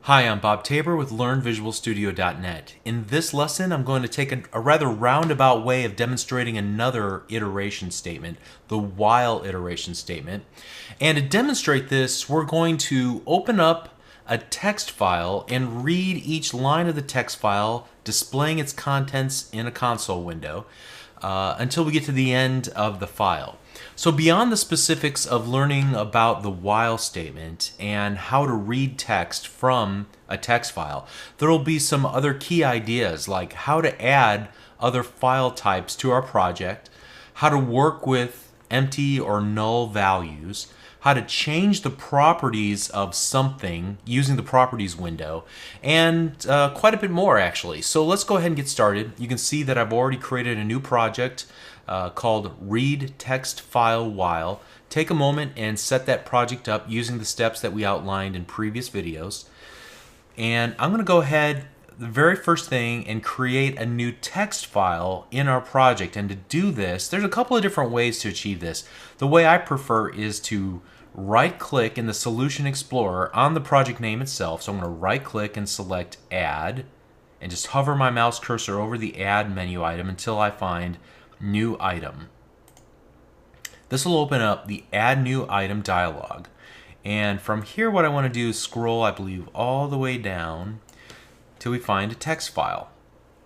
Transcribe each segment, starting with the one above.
Hi, I'm Bob Tabor with LearnVisualStudio.net. In this lesson, I'm going to take a rather roundabout way of demonstrating another iteration statement, the while iteration statement. And to demonstrate this, we're going to open up a text file and read each line of the text file, displaying its contents in a console window, until we get to the end of the file. So beyond the specifics of learning about the while statement and how to read text from a text file, there will be some other key ideas like how to add other file types to our project, how to work with empty or null values, how to change the properties of something using the properties window, and quite a bit more actually. So let's go ahead and get started. You can see that I've already created a new project called Read Text File While. Take a moment and set that project up using the steps that we outlined in previous videos. And I'm going to go ahead, the very first thing, and create a new text file in our project. And to do this, there's a couple of different ways to achieve this. The way I prefer is to right-click in the Solution Explorer on the project name itself. So I'm going to right-click and select Add, and just hover my mouse cursor over the Add menu item until I find New Item. This will open up the Add New Item dialog. And from here, what I want to do is scroll, I believe, all the way down till we find a text file.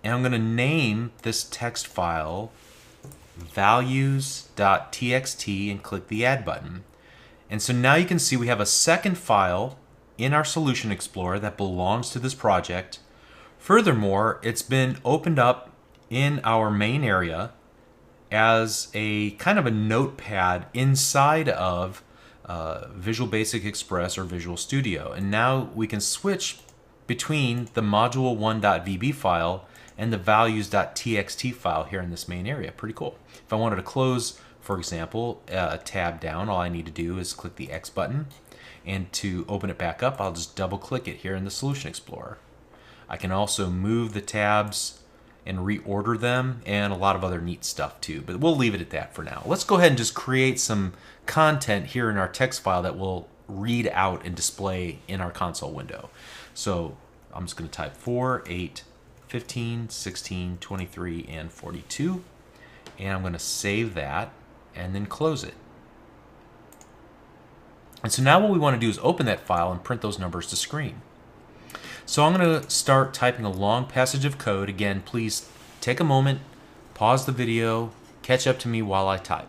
And I'm going to name this text file values.txt and click the Add button. And so now you can see we have a second file in our Solution Explorer that belongs to this project. Furthermore, it's been opened up in our main area as a kind of a notepad inside of Visual Basic Express or Visual Studio. And now we can switch between the module1.vb file and the values.txt file here in this main area. Pretty cool. If I wanted to close, for example, a tab down, all I need to do is click the X button. And to open it back up, I'll just double click it here in the Solution Explorer. I can also move the tabs and reorder them, and a lot of other neat stuff too, but we'll leave it at that for now. Let's go ahead and just create some content here in our text file that we'll read out and display in our console window. So I'm just going to type 4, 8, 15, 16, 23, and 42, and I'm going to save that and then close it. And so now what we want to do is open that file and print those numbers to screen. So I'm going to start typing a long passage of code. Again, please take a moment, pause the video, catch up to me while I type.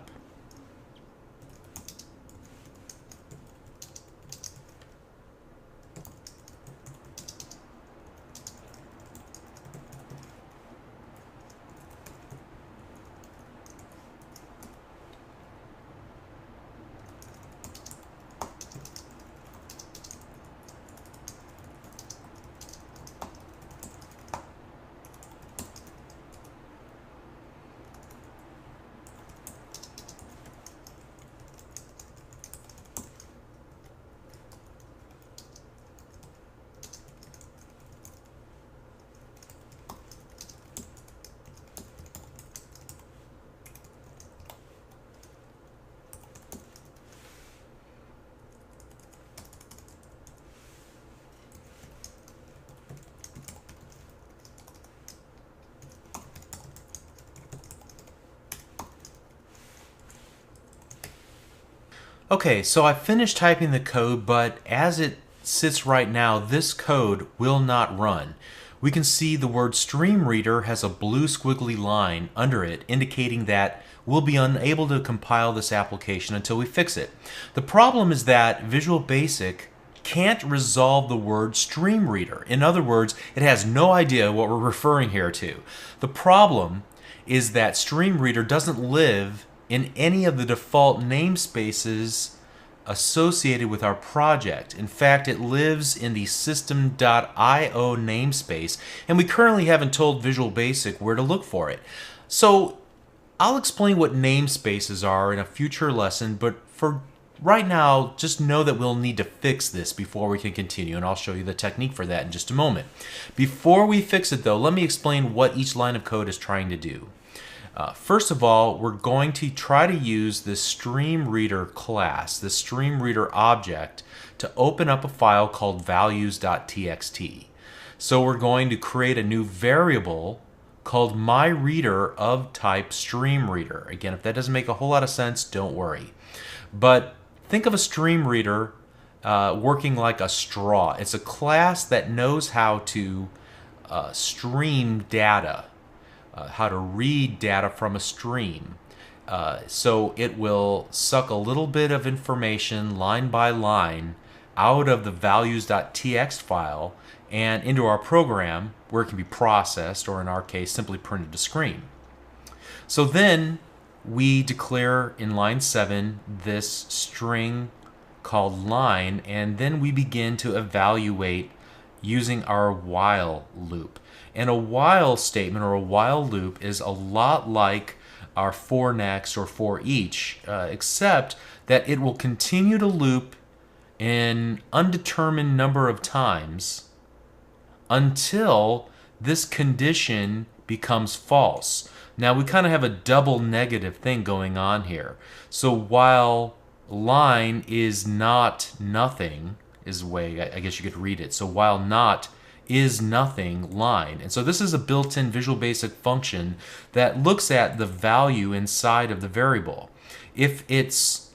Okay, so I finished typing the code, but as it sits right now, this code will not run. We can see the word Stream Reader has a blue squiggly line under it, indicating that we'll be unable to compile this application until we fix it. The problem is that Visual Basic can't resolve the word Stream Reader. In other words, it has no idea what we're referring here to. The problem is that Stream Reader doesn't live in any of the default namespaces associated with our project. In fact, it lives in the system.io namespace, and we currently haven't told Visual Basic where to look for it. So I'll explain what namespaces are in a future lesson, but for right now, just know that we'll need to fix this before we can continue, and I'll show you the technique for that in just a moment. Before we fix it though, let me explain what each line of code is trying to do. First of all, we're going to try to use this stream reader class, this stream reader object, to open up a file called values.txt. So we're going to create a new variable called myReader of type streamReader. Again, if that doesn't make a whole lot of sense, don't worry. But think of a stream reader working like a straw. It's a class that knows how to stream data, how to read data from a stream. So it will suck a little bit of information line by line out of the values.txt file and into our program where it can be processed, or in our case, simply printed to screen. So then we declare in line 7 this string called line, and then we begin to evaluate using our while loop. And a while statement or a while loop is a lot like our for next or for each, except that it will continue to loop an undetermined number of times until this condition becomes false. Now we kind of have a double negative thing going on here. So while line is not nothing, is the way I guess you could read it. So while not is nothing line. And so this is a built-in Visual Basic function that looks at the value inside of the variable. If it's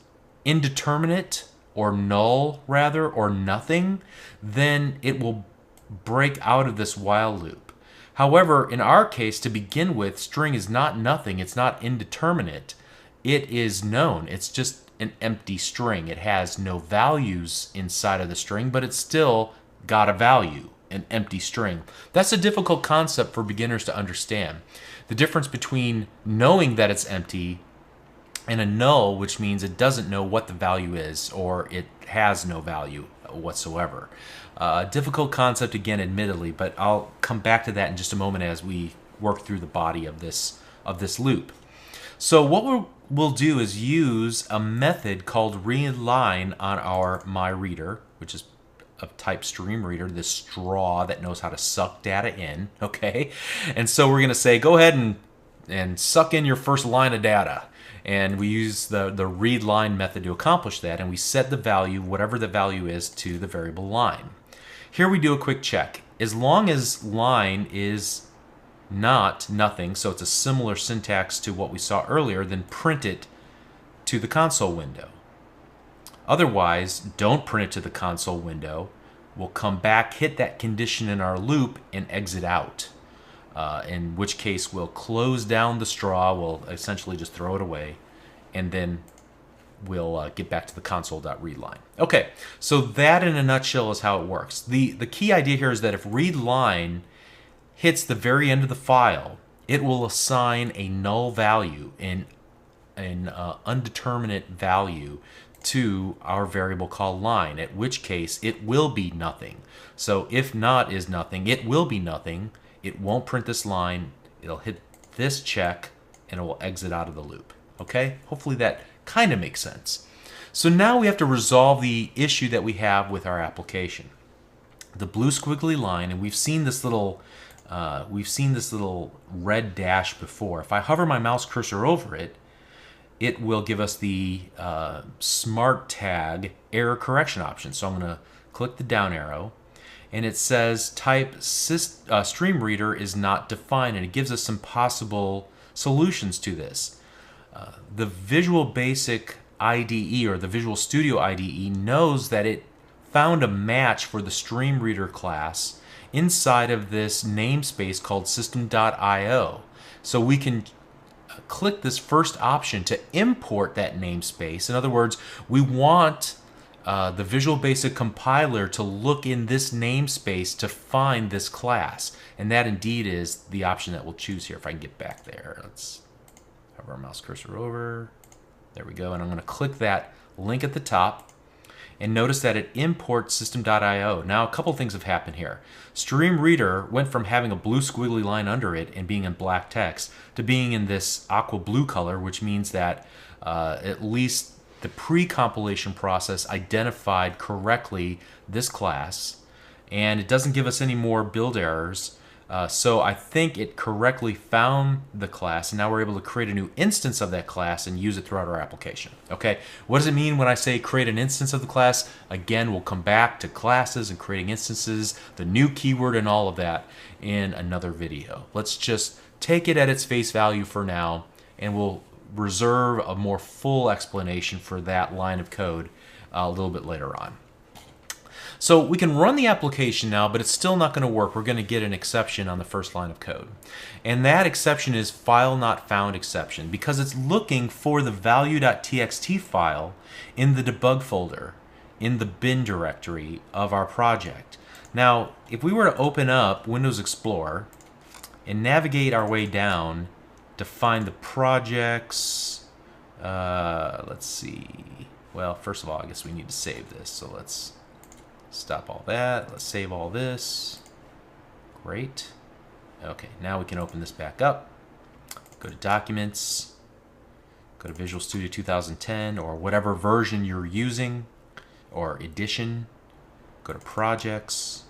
indeterminate or null rather, or nothing, then it will break out of this while loop. However, in our case, to begin with, string is not nothing, it's not indeterminate, it is known. It's just an empty string. It has no values inside of the string, but it's still got a value, an empty string. That's a difficult concept for beginners to understand. The difference between knowing that it's empty and a null, which means it doesn't know what the value is, or it has no value whatsoever. Difficult concept again, admittedly, but I'll come back to that in just a moment as we work through the body of this loop. So what we'll do is use a method called readLine on our myReader, which is of type streamReader, this straw that knows how to suck data in, okay? And so we're going to say, go ahead and suck in your first line of data. And we use the readLine method to accomplish that, and we set the value, whatever the value is, to the variable line. Here we do a quick check. As long as line is not nothing, so it's a similar syntax to what we saw earlier, then print it to the console window. Otherwise, don't print it to the console window. We'll come back, hit that condition in our loop, and exit out. In which case we'll close down the straw, we'll essentially just throw it away, and then we'll get back to the console.readLine. Okay, so that in a nutshell is how it works. The key idea here is that if readLine hits the very end of the file, it will assign a null value, an undeterminate value, to our variable called line, at which case it will be nothing. So if not is nothing, it will be nothing. It won't print this line, it'll hit this check, and it will exit out of the loop. Okay? Hopefully that kind of makes sense. So now we have to resolve the issue that we have with our application. The blue squiggly line, and we've seen this little red dash before. If I hover my mouse cursor over it, it will give us the smart tag error correction option. So I'm going to click the down arrow, and it says type stream reader is not defined, and it gives us some possible solutions to this. The Visual Basic IDE, or the Visual Studio IDE, knows that it found a match for the stream reader class inside of this namespace called system.io. So we can click this first option to import that namespace. In other words, we want the Visual Basic compiler to look in this namespace to find this class. And that indeed is the option that we'll choose here. If I can get back there, let's hover our mouse cursor over. There we go. And I'm going to click that link at the top. And notice that it imports system.io. Now a couple things have happened here. Stream Reader went from having a blue squiggly line under it and being in black text to being in this aqua blue color, which means that at least the pre-compilation process identified correctly this class, and it doesn't give us any more build errors. So I think it correctly found the class, and now we're able to create a new instance of that class and use it throughout our application. Okay, what does it mean when I say create an instance of the class? Again, we'll come back to classes and creating instances, the new keyword and all of that in another video. Let's just take it at its face value for now, and we'll reserve a more full explanation for that line of code a little bit later on. So we can run the application now, but it's still not going to work. We're going to get an exception on the first line of code. And that exception is file not found exception, because it's looking for the value.txt file in the debug folder, in the bin directory of our project. Now, if we were to open up Windows Explorer and navigate our way down to find the projects, let's see. Well, first of all, I guess we need to save this. So let's stop all that. Let's save all this. Great. Okay, now we can open this back up. Go to Documents. Go to Visual Studio 2010 or whatever version you're using or edition. Go to Projects.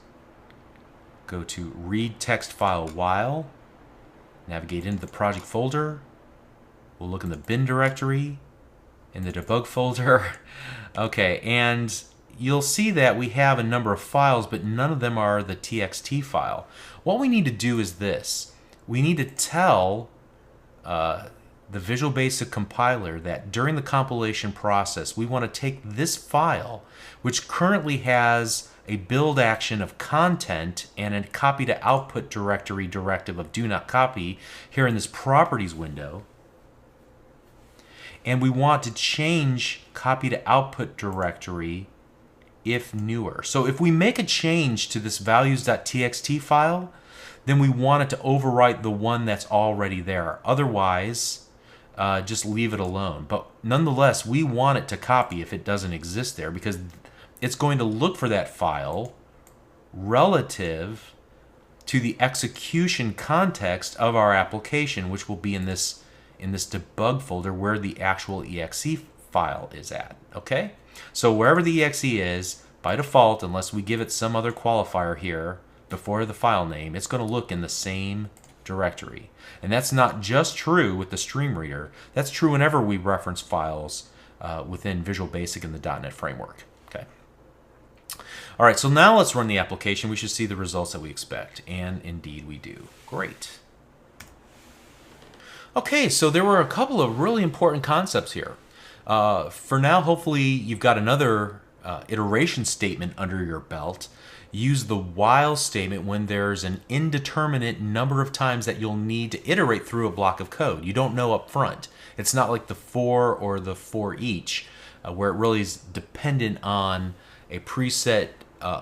Go to Read Text File While. Navigate into the project folder. We'll look in the bin directory, in the debug folder. Okay, and you'll see that we have a number of files, but none of them are the txt file. What we need to do is this. We need to tell the Visual Basic compiler that during the compilation process, we want to take this file, which currently has a build action of content and a copy to output directory directive of do not copy here in this properties window. And we want to change copy to output directory if newer. So if we make a change to this values.txt file, then we want it to overwrite the one that's already there. Otherwise, just leave it alone. But nonetheless, we want it to copy if it doesn't exist there, because it's going to look for that file relative to the execution context of our application, which will be in this debug folder where the actual exe file is at. Okay? So wherever the exe is, by default, unless we give it some other qualifier here before the file name, it's going to look in the same directory. And that's not just true with the stream reader. That's true whenever we reference files within Visual Basic and the .NET framework. Okay. All right, so now let's run the application. We should see the results that we expect. And indeed we do. Great. Okay, so there were a couple of really important concepts here. For now, hopefully you've got another iteration statement under your belt. Use the while statement when there's an indeterminate number of times that you'll need to iterate through a block of code. You don't know up front. It's not like the for or the for each, where it really is dependent on a preset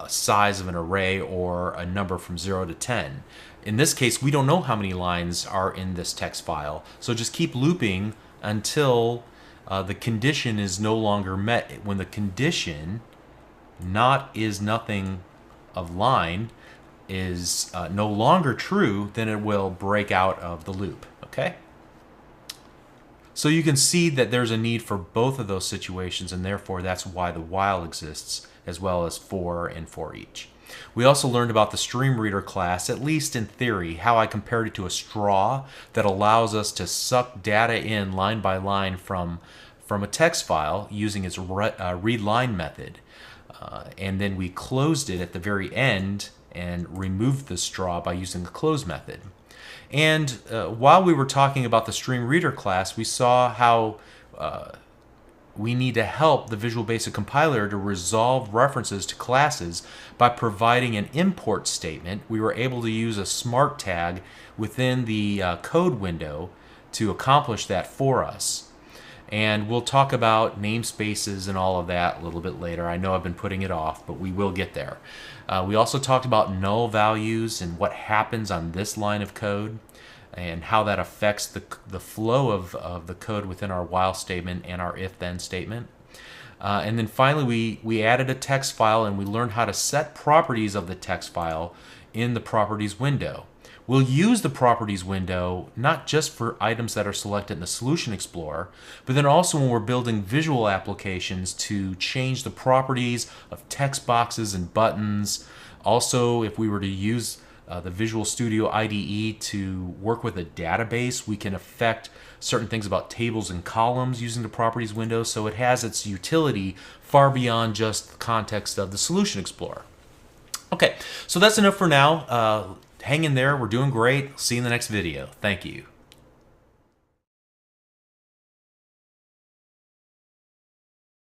size of an array or a number from 0 to 10. In this case, we don't know how many lines are in this text file, so just keep looping until the condition is no longer met. When the condition not is nothing of line is no longer true, then it will break out of the loop. Okay? So you can see that there's a need for both of those situations, and therefore that's why the while exists, as well as for and for each. We also learned about the stream reader class, at least in theory, how I compared it to a straw that allows us to suck data in line by line from a text file using its read line method. And then we closed it at the very end and removed the straw by using the close method. And while we were talking about the stream reader class, we saw how we need to help the Visual Basic compiler to resolve references to classes by providing an import statement. We were able to use a smart tag within the code window to accomplish that for us. And we'll talk about namespaces and all of that a little bit later. I know I've been putting it off, but we will get there. We also talked about null values and what happens on this line of code and how that affects the flow of the code within our while statement and our if-then statement. And then finally, we added a text file, and we learned how to set properties of the text file in the properties window. We'll use the properties window not just for items that are selected in the Solution Explorer, but then also when we're building visual applications to change the properties of text boxes and buttons. Also, if we were to use the Visual Studio IDE to work with a database. We can affect certain things about tables and columns using the Properties window, so it has its utility far beyond just the context of the Solution Explorer. Okay, so that's enough for now. Hang in there. We're doing great. See you in the next video. Thank you.